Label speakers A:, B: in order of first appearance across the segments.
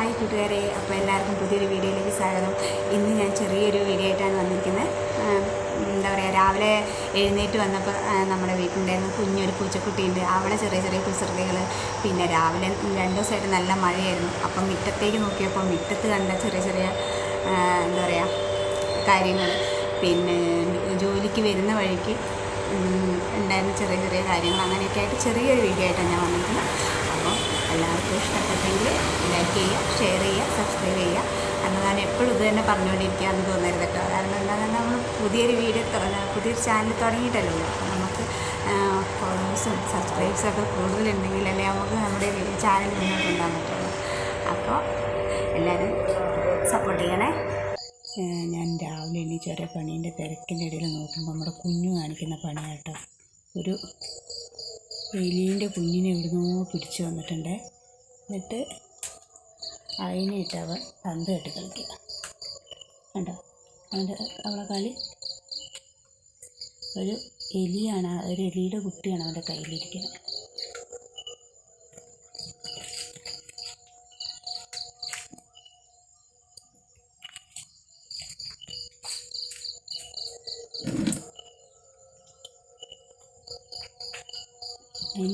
A: Hi കൂട്ടുകാരെ, അപ്പോൾ എല്ലാവർക്കും പുതിയൊരു വീഡിയോയിലേക്ക് സ്വാഗതം. ഇന്ന് ഞാൻ ചെറിയൊരു വീഡിയോ ആയിട്ടാണ് വന്നിരിക്കുന്നത്. എന്താ പറയുക, രാവിലെ എഴുന്നേറ്റ് വന്നപ്പോൾ നമ്മുടെ വീട്ടിലുണ്ടായിരുന്ന കുഞ്ഞൊരു പൂച്ചക്കുട്ടിയുണ്ട്. അവളെ ചെറിയ ചെറിയ കുസൃതികൾ. പിന്നെ രാവിലെ 2 ദിവസമായിട്ട് നല്ല മഴയായിരുന്നു. അപ്പം മുറ്റത്തേക്ക് നോക്കിയപ്പോൾ മുറ്റത്ത് കണ്ട ചെറിയ ചെറിയ എന്താ പറയുക കാര്യങ്ങൾ, പിന്നെ ജോലിക്ക് വരുന്ന വഴിക്ക് ഉണ്ടായിരുന്ന ചെറിയ ചെറിയ കാര്യങ്ങൾ, അങ്ങനെയൊക്കെ ആയിട്ട് ചെറിയൊരു വീഡിയോ ആയിട്ടാണ് ഞാൻ വന്നിരിക്കുന്നത്. അപ്പോൾ എല്ലാവർക്കും ഇഷ്ടപ്പെട്ടെങ്കിൽ ലൈക്ക് ചെയ്യുക, ഷെയർ ചെയ്യുക, സബ്സ്ക്രൈബ് ചെയ്യുക എന്നതാണ്. എപ്പോഴും ഇത് തന്നെ പറഞ്ഞുകൊണ്ടിരിക്കുകയെന്ന് തോന്നരുത് കേട്ടോ. കാരണം എന്താണെന്ന് നമ്മൾ പുതിയൊരു പുതിയൊരു ചാനൽ തുടങ്ങിയിട്ടല്ലോ. അപ്പോൾ നമുക്ക് ഫോളോവേഴ്സും സബ്സ്ക്രൈബേഴ്സൊക്കെ കൂടുതലുണ്ടെങ്കിലല്ലേ നമുക്ക് നമ്മുടെ ചാനൽ മുന്നോട്ട് കൊണ്ടുപോകാൻ പറ്റുള്ളൂ. അപ്പോൾ എല്ലാവരും സപ്പോർട്ട് ചെയ്യണേ. ഞാൻ രാവിലെ എണീച്ച് ഓരോ പണീൻ്റെ തിരക്കിൻ്റെ ഇടയിൽ നോക്കുമ്പോൾ നമ്മുടെ കുഞ്ഞു കാണിക്കുന്ന പണിയാട്ടോ. ഒരു എലീൻ്റെ കുഞ്ഞിനെ എവിടുന്നോ പിടിച്ചു വന്നിട്ടുണ്ട്. എന്നിട്ട് അതിനായിട്ട് അവൻ പന്ത് കെട്ടി കളിക്കുക. കണ്ടോ അവളെ കളി. ഒരു എലിയാണ്, ഒരു എലിയുടെ കുട്ടിയാണ് അവൻ്റെ കയ്യിലിരിക്കുന്നത്.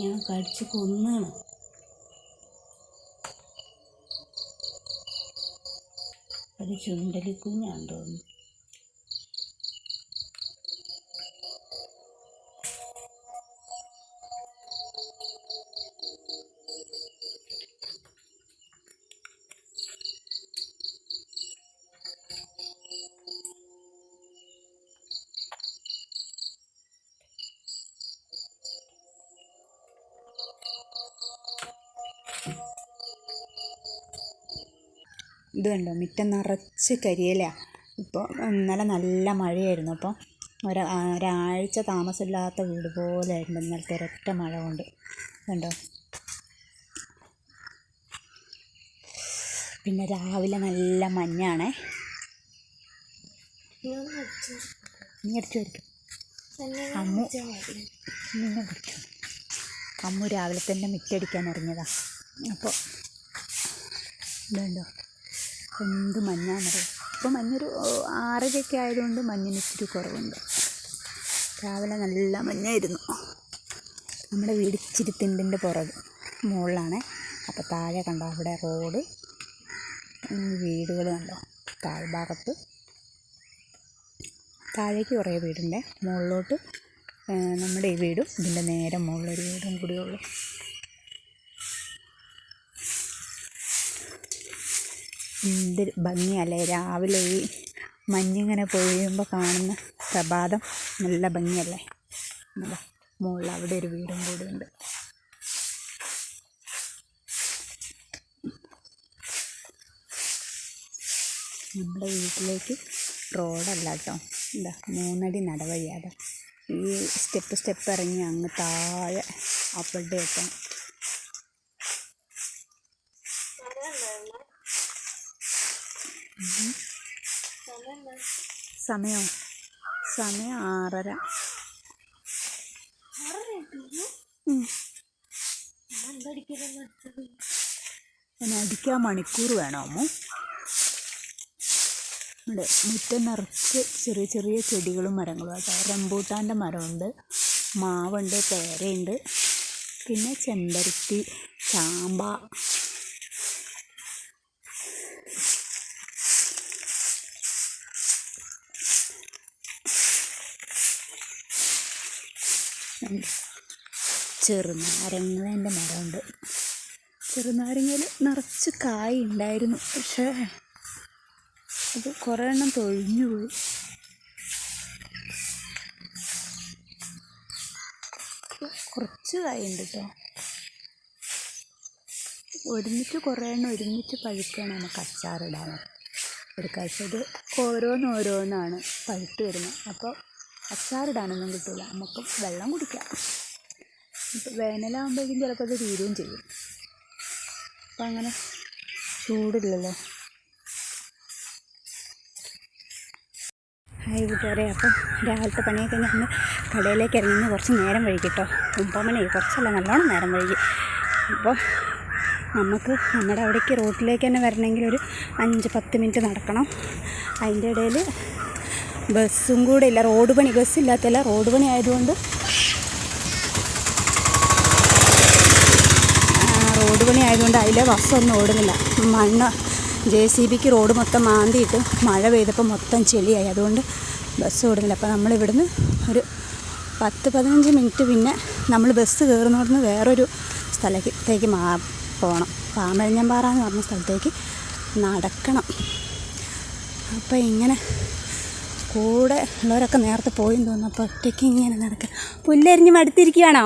A: ഞാൻ കടിച്ച് കൊന്നാണ്. അത് ചുണ്ടലിക്കുഞ്ഞാന്ന് തോന്നുന്നു. ഇത് കണ്ടോ, മുറ്റം നിറച്ച് കരിയിലാണ്. ഇപ്പോൾ ഇന്നലെ നല്ല മഴയായിരുന്നു. അപ്പോൾ ഒരാഴ്ച താമസമില്ലാത്ത വീട് പോലെ ആയിരുന്നു ഇന്നലത്തെ ഒരൊറ്റ മഴ കൊണ്ട്. കണ്ടോ, പിന്നെ രാവിലെ നല്ല മഞ്ഞാണേ. നീ അടിച്ചു വരയ്ക്കും. അമ്മു രാവിലെ തന്നെ മുറ്റടിക്കാൻ ഇറങ്ങിയതാണ്. അപ്പോൾ ഇതുണ്ടോ എന്ത് മഞ്ഞാണെന്നറിയാം. ഇപ്പോൾ മഞ്ഞൊരു 6:30 ആയതുകൊണ്ട് മഞ്ഞിന് ഇത്തിരി കുറവുണ്ട്. രാവിലെ നല്ല മഞ്ഞായിരുന്നു. നമ്മുടെ വീട് ഇച്ചിരി തിണ്ടിൻ്റെ മുകളിലാണ്. അപ്പോൾ താഴെ കണ്ടോ, അവിടെ റോഡ്, വീടുകൾ കണ്ടോ. താഴ്ഭാഗത്ത് താഴേക്ക് കുറേ വീടുണ്ട്. മുകളിലോട്ട് നമ്മുടെ ഈ വീടും ഇതിൻ്റെ നേരെ മുകളിലൊരു വീടും കൂടിയുള്ളൂ. എന്ത് ഭംഗിയല്ലേ രാവിലെ ഈ മഞ്ഞിങ്ങനെ പൊഴിയുമ്പോൾ കാണുന്ന പ്രഭാതം. നല്ല ഭംഗിയല്ലേ. മുകളിൽ അവിടെ ഒരു വീടും കൂടിയുണ്ട്. നമ്മുടെ വീട്ടിലേക്ക് റോഡല്ല കേട്ടോ. എന്താ 3 അടി നടവഴിയാതെ ഈ സ്റ്റെപ്പ് ഇറങ്ങി അങ്ങ് താഴെ അവിടെ എത്തണം. സമയം 6:30. അടിക്കാൻ മണിക്കൂർ വേണോ അമ്മോ? ഇവിടെ മുറ്റം നിറച്ച് ചെറിയ ചെറിയ ചെടികളും മരങ്ങളും ആട്ടോ. റംബൂട്ടാൻ്റെ മരമുണ്ട്, മാവുണ്ട്, പേരയുണ്ട്, പിന്നെ ചെമ്പരത്തി, ചാമ്പ, ചെറുനാരങ്ങേൻ്റെ മരമുണ്ട്. ചെറുനാരങ്ങയിൽ നിറച്ച് കായ് ഉണ്ടായിരുന്നു. പക്ഷേ അത് കുറേ എണ്ണം തൊഴിഞ്ഞു പോയി. കുറച്ച് കായുണ്ട് കേട്ടോ. കുറേ എണ്ണം ഒരുമിച്ച് പഴുക്കുകയാണ് നമുക്ക് അച്ചാറിടാൻ എടുക്കാഴ്ച. ഇത് ഓരോന്നോരോന്നാണ് പഴുത്ത് വരുന്നത്. അപ്പോൾ അച്ചാറിടാനൊന്നും കിട്ടില്ല, നമുക്ക് വെള്ളം കുടിക്കാം. ഇപ്പോൾ വേനലാകുമ്പോഴേക്കും ചിലപ്പോൾ അത് തീരുകയും ചെയ്യും. അപ്പം അങ്ങനെ ചൂടില്ലല്ലോ. ഹായ് കൂട്ടുകാരെ, അപ്പം രാവിലത്തെ പണിയൊക്കെ ഞാൻ കടയിലേക്ക് ഇറങ്ങുന്ന കുറച്ച് നേരം വൈകി കേട്ടോ. 9 മണി, കുറച്ചല്ല നല്ലോണം നേരം വൈകി. അപ്പോൾ നമുക്ക് നമ്മുടെ അവിടേക്ക് റോട്ടിലേക്ക് തന്നെ വരണമെങ്കിൽ ഒരു 5-10 മിനിറ്റ് നടക്കണം. അതിൻ്റെ ഇടയിൽ ബസ്സും കൂടെ ഇല്ല, റോഡ് പണി, ബസ്സില്ലാത്തല്ല, റോഡ് പണി ആയതുകൊണ്ട് അതിലെ ബസ്സൊന്നും ഓടുന്നില്ല. മണ്ണ് JCBക്ക് റോഡ് മൊത്തം മാന്തിയിട്ട് മഴ പെയ്തപ്പോൾ മൊത്തം ചെളിയായി, അതുകൊണ്ട് ബസ് ഓടുന്നില്ല. അപ്പോൾ നമ്മളിവിടുന്ന് ഒരു 10-15 മിനിറ്റ് പിന്നെ നമ്മൾ ബസ് കയറുന്നോടുന്ന് വേറൊരു സ്ഥലത്തേക്ക് പോകണം. പാമ്പഴിഞ്ഞമ്പാറ എന്ന് പറഞ്ഞ സ്ഥലത്തേക്ക് നടക്കണം. അപ്പോൾ ഇങ്ങനെ കൂടെ ഉള്ളവരൊക്കെ നേരത്തെ പോയെന്ന് തോന്നുന്നു. അപ്പോൾ ഒറ്റയ്ക്ക് ഇങ്ങനെ നടക്കുക. പുല്ലരിഞ്ഞ് മടുത്തിരിക്കുകയാണോ?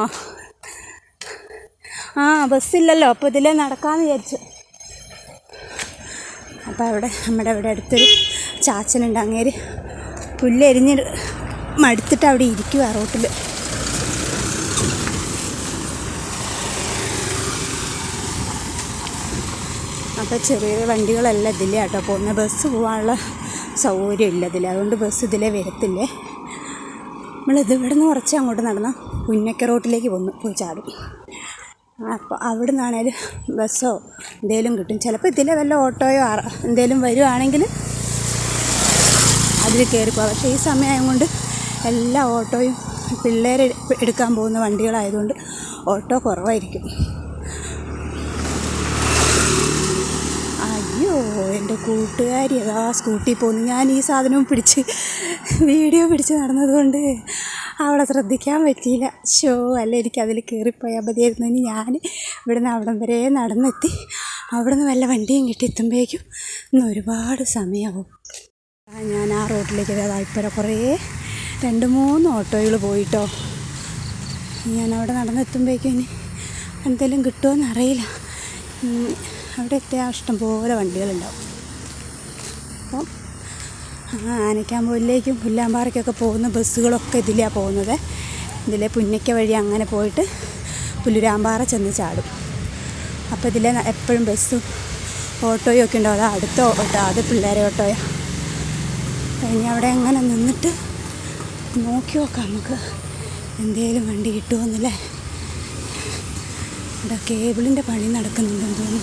A: ബസ്സില്ലല്ലോ, അപ്പോൾ ഇതിലേ നടക്കാമെന്ന് വിചാരിച്ചു. അപ്പോൾ നമ്മുടെ അവിടെ അടുത്തൊരു ചാച്ചനുണ്ട്. അങ്ങേര് പുല്ലെരിഞ്ഞ് മടുത്തിട്ട് അവിടെ ഇരിക്കുക റോട്ടിൽ. അപ്പോൾ ചെറിയ വണ്ടികളെല്ലാം ഇതിലേ കേട്ടോ പോകുന്നത്. ബസ് പോകാനുള്ള സൗകര്യം ഇല്ല ഇതിൽ, അതുകൊണ്ട് ബസ് ഇതിലേ വരത്തില്ലേ. ഇവിടെ നിന്ന് കുറച്ച് അങ്ങോട്ട് നടന്നാൽ പുന്നക്ക റോട്ടിലേക്ക് പോയി ചാടും. അപ്പോൾ അവിടെ നിന്നാണേലും ബസ്സോ എന്തെങ്കിലും കിട്ടും. ചിലപ്പോൾ ഇതിലെ വല്ല ഓട്ടോയോ എന്തെങ്കിലും വരുവാണെങ്കിൽ അതിൽ കയറിപ്പോവാം. പക്ഷേ ഈ സമയം കൊണ്ട് എല്ലാ ഓട്ടോയും പിള്ളേരെ എടുക്കാൻ പോകുന്ന വണ്ടികളായതുകൊണ്ട് ഓട്ടോ കുറവായിരിക്കും. അയ്യോ, എൻ്റെ കൂട്ടുകാരി അതാ സ്കൂട്ടിയിൽ പോകുന്നു. ഞാൻ ഈ സാധനവും വീഡിയോ പിടിച്ച് നടന്നതുകൊണ്ട് അവിടെ ശ്രദ്ധിക്കാൻ പറ്റിയില്ല. അല്ല, എനിക്ക് അതിൽ കയറിപ്പോയാൽ മതിയായിരുന്നു. ഇനി ഞാൻ ഇവിടുന്ന് അവിടം വരെ നടന്നെത്തി. അവിടെ നിന്ന് വല്ല വണ്ടിയും കിട്ടി എത്തുമ്പോഴേക്കും ഇന്ന് ഒരുപാട് സമയമാവും. ഞാൻ ആ റോഡിലേക്ക് വായ്പര കുറേ 2-3 ഓട്ടോകൾ പോയിട്ടോ. ഞാൻ അവിടെ നടന്നെത്തുമ്പോഴേക്കും ഇനി എന്തെങ്കിലും കിട്ടുമോയെന്ന് അറിയില്ല. അവിടെ എത്തിയാൽ ഇഷ്ടംപോലെ വണ്ടികളുണ്ടാവും. അപ്പം ആനക്കാമ്പൂരിലേക്കും പുല്ലാമ്പാറയ്ക്കൊക്കെ പോകുന്ന ബസ്സുകളൊക്കെ ഇതിലാണ് പോകുന്നത്. ഇതിലെ പുന്നയ്ക്ക വഴി അങ്ങനെ പോയിട്ട് പുല്ലുരാമ്പാറ ചെന്ന് ചാടും. അപ്പോൾ ഇതിലെ എപ്പോഴും ബസ്സും ഓട്ടോയും ഒക്കെ ഉണ്ടാവും. അത് അടുത്ത ഓട്ടോ, അത് പിള്ളേരെ ഓട്ടോയാണ്. കഴിഞ്ഞ് അവിടെ അങ്ങനെ നിന്നിട്ട് നോക്കി നോക്കാം നമുക്ക് എന്തെങ്കിലും വണ്ടി കിട്ടുമോയെന്നല്ലേ. ഇവിടെ കേബിളിൻ്റെ പണി നടക്കുന്നുണ്ടെന്ന് തോന്നുന്നു.